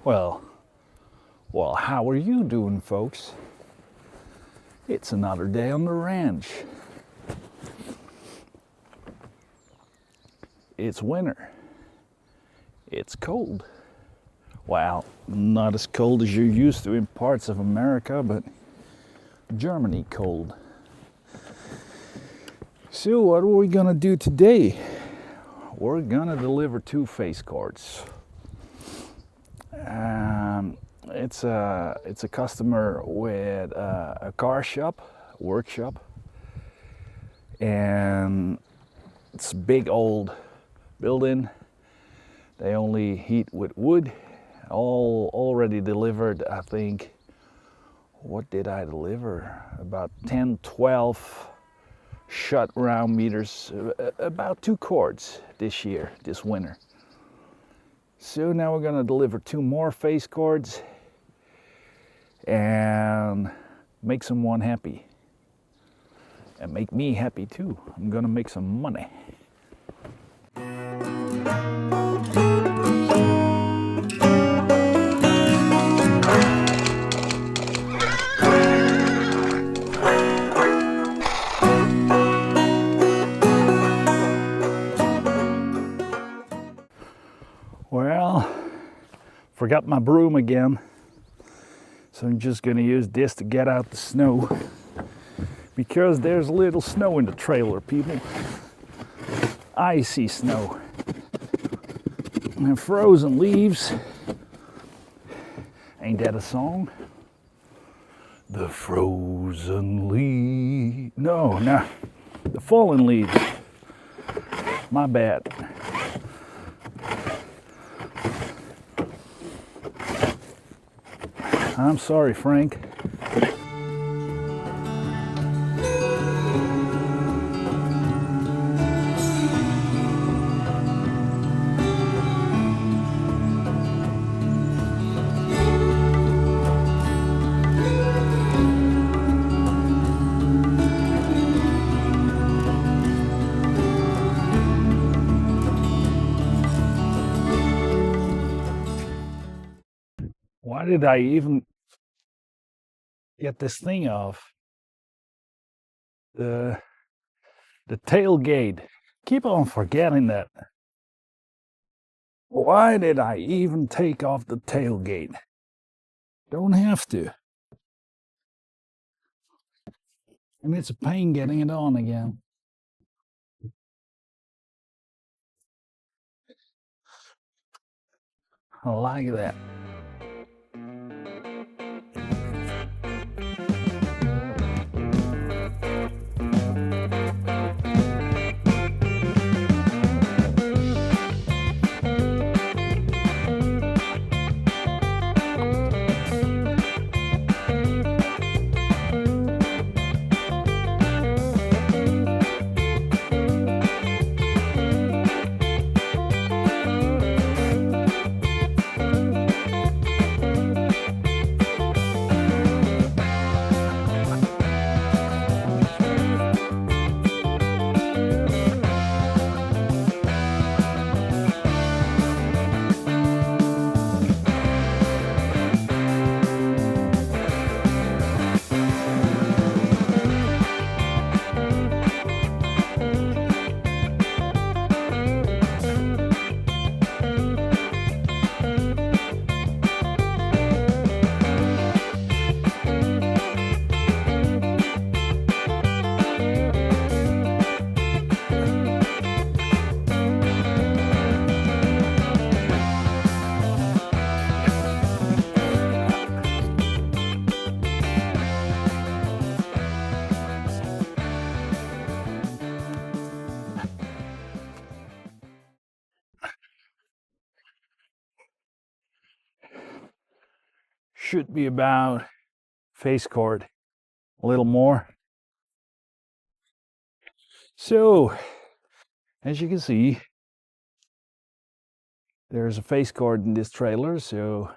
Well, how are you doing, folks? It's another day on the ranch. It's winter. It's cold. Well, not as cold as you're used to in parts of America, but Germany cold. So what are we gonna do today? We're gonna deliver 2 face cards. It's a customer with a car shop, workshop, and it's a big old building. They only heat with wood. All already delivered, I think. What did I deliver? About 10, 12 shut round meters, about 2 cords this year, this winter. So now we're gonna deliver 2 more face cords and make someone happy. And make me happy too. I'm gonna make some money. Well, forgot my broom again. So I'm just gonna use this to get out the snow. Because there's a little snow in the trailer, people. Icy snow. And frozen leaves. Ain't that a song? The frozen leaves. No, the fallen leaves. My bad. I'm sorry, Frank. Why did I even get this thing off? The tailgate. Keep on forgetting that. Why did I even take off the tailgate? Don't have to. And it's a pain getting it on again. I like that. Should be about face cord, a little more. So, as you can see, there's a face cord in this trailer, so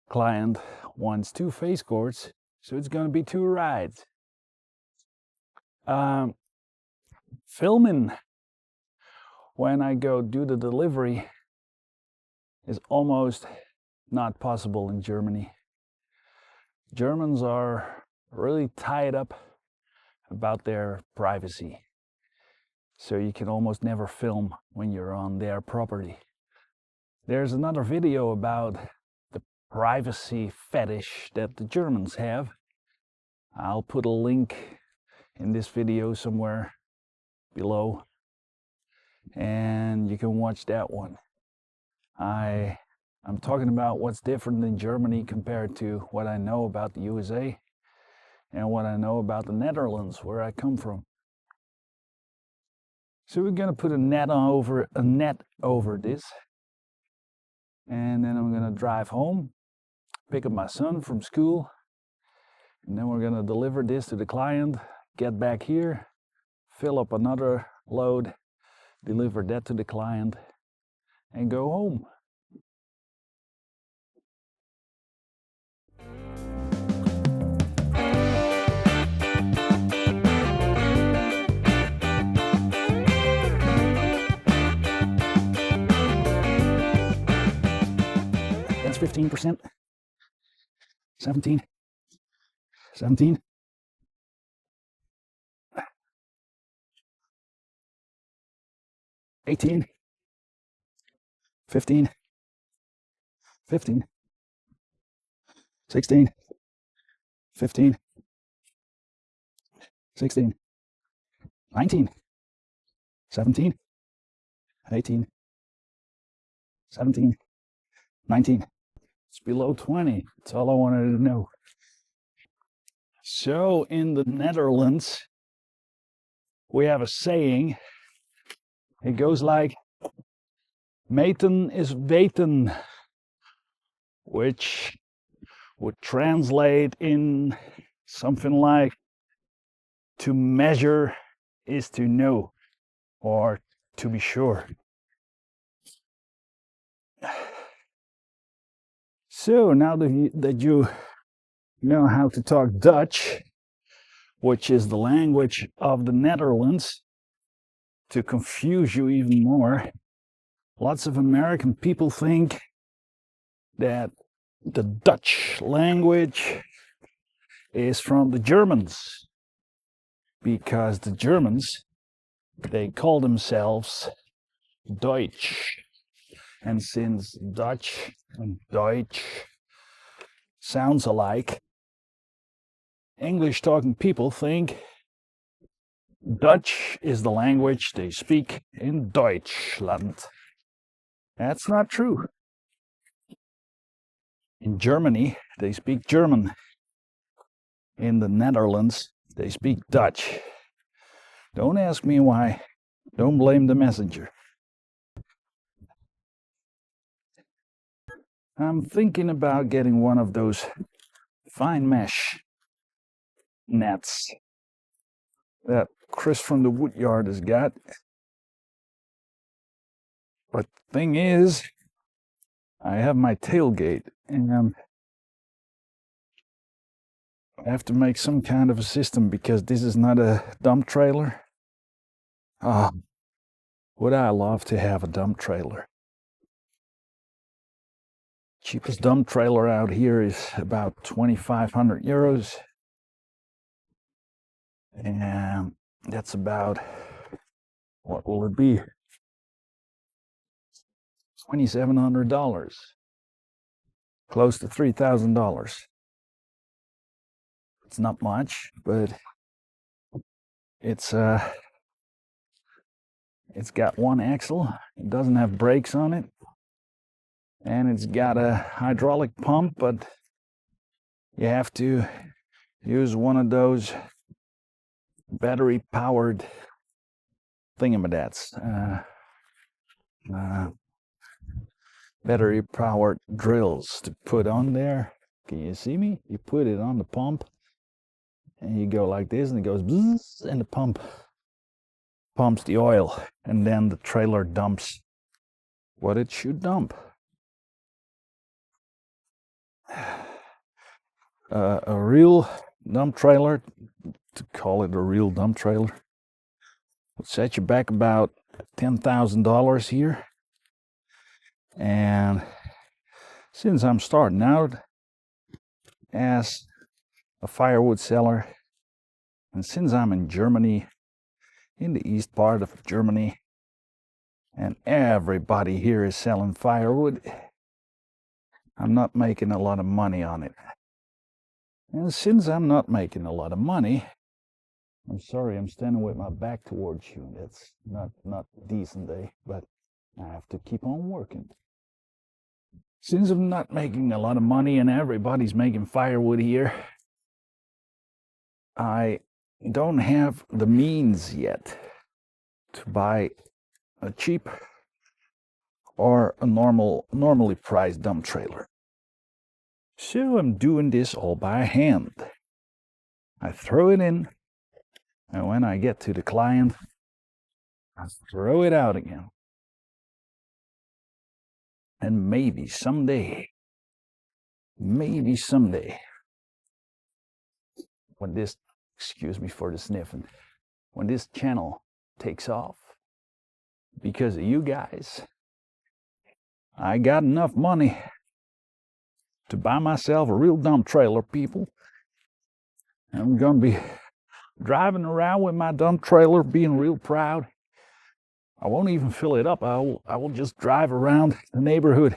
client wants 2 face cords, so it's gonna be 2 rides. Filming when I go do the delivery is almost not possible in Germany. Germans are really tied up about their privacy. So you can almost never film when you're on their property. There's another video about the privacy fetish that the Germans have. I'll put a link in this video somewhere below, and you can watch that one. I'm talking about what's different in Germany compared to what I know about the USA and what I know about the Netherlands, where I come from. So we're gonna put a net over this, and then I'm gonna drive home, pick up my son from school, and then we're gonna deliver this to the client, get back here, fill up another load, deliver that to the client, and go home. That's 15%. 17. 17. 18. 15. 15. 16. 15. 16. 19. 17. 18. 17. 19. It's below 20. That's all I wanted to know. So in the Netherlands, we have a saying. It goes like, meten is weten, which would translate in something like, to measure is to know, or to be sure. So now that you know how to talk Dutch, which is the language of the Netherlands, to confuse you even more, lots of American people think that the Dutch language is from the Germans, because the Germans, they call themselves Deutsch. And since Dutch and Deutsch sounds alike, English-talking people think Dutch is the language they speak in Deutschland. That's not true. In Germany, they speak German. In the Netherlands, they speak Dutch. Don't ask me why. Don't blame the messenger. I'm thinking about getting one of those fine mesh nets that Chris from the Woodyard has got. But the thing is, I have my tailgate, and I have to make some kind of a system because this is not a dump trailer. Ah, would I love to have a dump trailer. Cheapest dump trailer out here is about 2,500 euros. And that's about, what will it be? $2,700. Close to $3,000. It's not much, but it's got one axle. It doesn't have brakes on it. And it's got a hydraulic pump, but you have to use one of those battery-powered thingamadats. Battery-powered drills to put on there. Can you see me? You put it on the pump, and you go like this, and it goes bzzz, and the pump pumps the oil, and then the trailer dumps what it should dump. A real dump trailer, to call it a real dump trailer, would set you back about $10,000 here, and Since I'm starting out as a firewood seller, and since I'm in Germany, in the east part of Germany, and everybody here is selling firewood, I'm not making a lot of money on it. And since I'm not making a lot of money, I'm sorry I'm standing with my back towards you. That's not decent, but I have to keep on working. Since I'm not making a lot of money and everybody's making firewood here, I don't have the means yet to buy a cheap or a normally priced dump trailer. So I'm doing this all by hand. I throw it in, and when I get to the client, I throw it out again. And maybe someday, when this, excuse me for the sniffing, when this channel takes off, because of you guys, I got enough money to buy myself a real dump trailer, people. I'm gonna be driving around with my dump trailer, being real proud. I won't even fill it up. I will just drive around the neighborhood,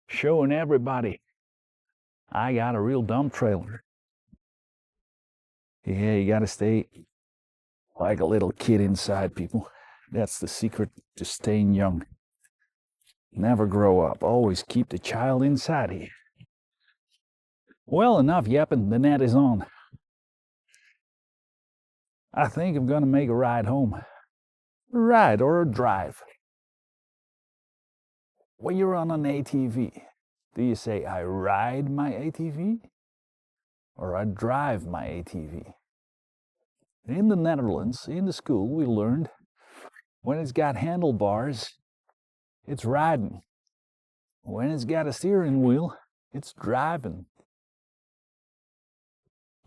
showing everybody I got a real dump trailer. Yeah, you gotta stay like a little kid inside, people. That's the secret to staying young. Never grow up. Always keep the child inside you. Well, enough yapping. The net is on. I think I'm gonna make a ride home. A ride or a drive. When you're on an ATV, do you say I ride my ATV or I drive my ATV? In the Netherlands, in the school, we learned when it's got handlebars, it's riding. When it's got a steering wheel, it's driving.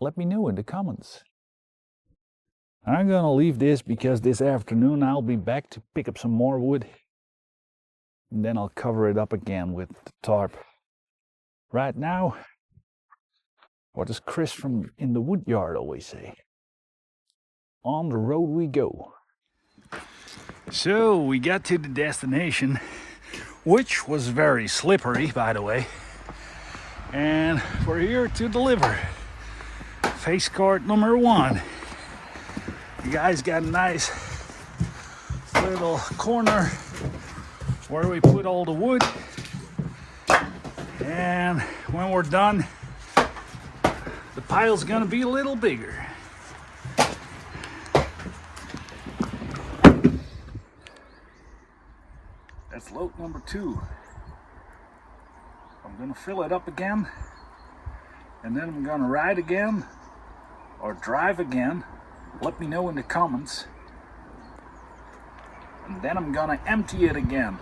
Let me know in the comments. I'm gonna leave this because this afternoon I'll be back to pick up some more wood. And then I'll cover it up again with the tarp. Right now, what does Chris from In the Wood Yard always say? On the road we go. So we got to the destination, which was very slippery, by the way. And we're here to deliver face cart number 1. You guys got a nice little corner where we put all the wood. And when we're done, the pile's gonna be a little bigger. That's load number 2. I'm gonna fill it up again, and then I'm gonna ride again or drive again. Let me know in the comments. And then I'm gonna empty it again.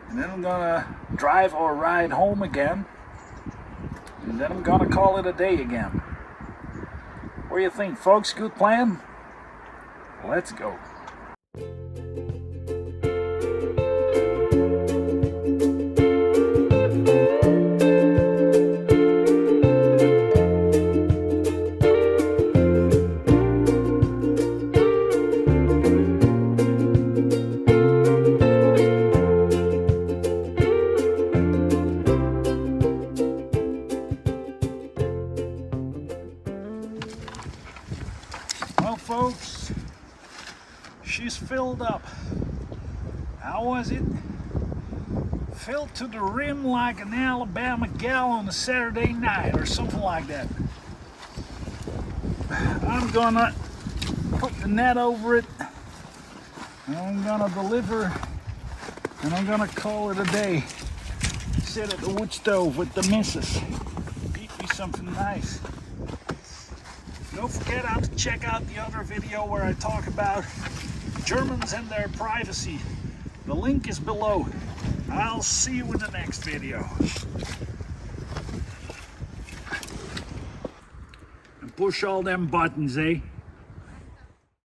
And then I'm gonna drive or ride home again. And then I'm gonna call it a day again. What do you think, folks? Good plan? Let's go. Well, folks, she's filled up. How was it? Filled to the rim like an Alabama gal on a Saturday night or something like that. I'm gonna put the net over it, and I'm gonna deliver, and I'm gonna call it a day. Sit at the wood stove with the missus. Eat me something nice. Don't forget how to check out the other video where I talk about Germans and their privacy. The link is below. I'll see you in the next video. And push all them buttons, eh?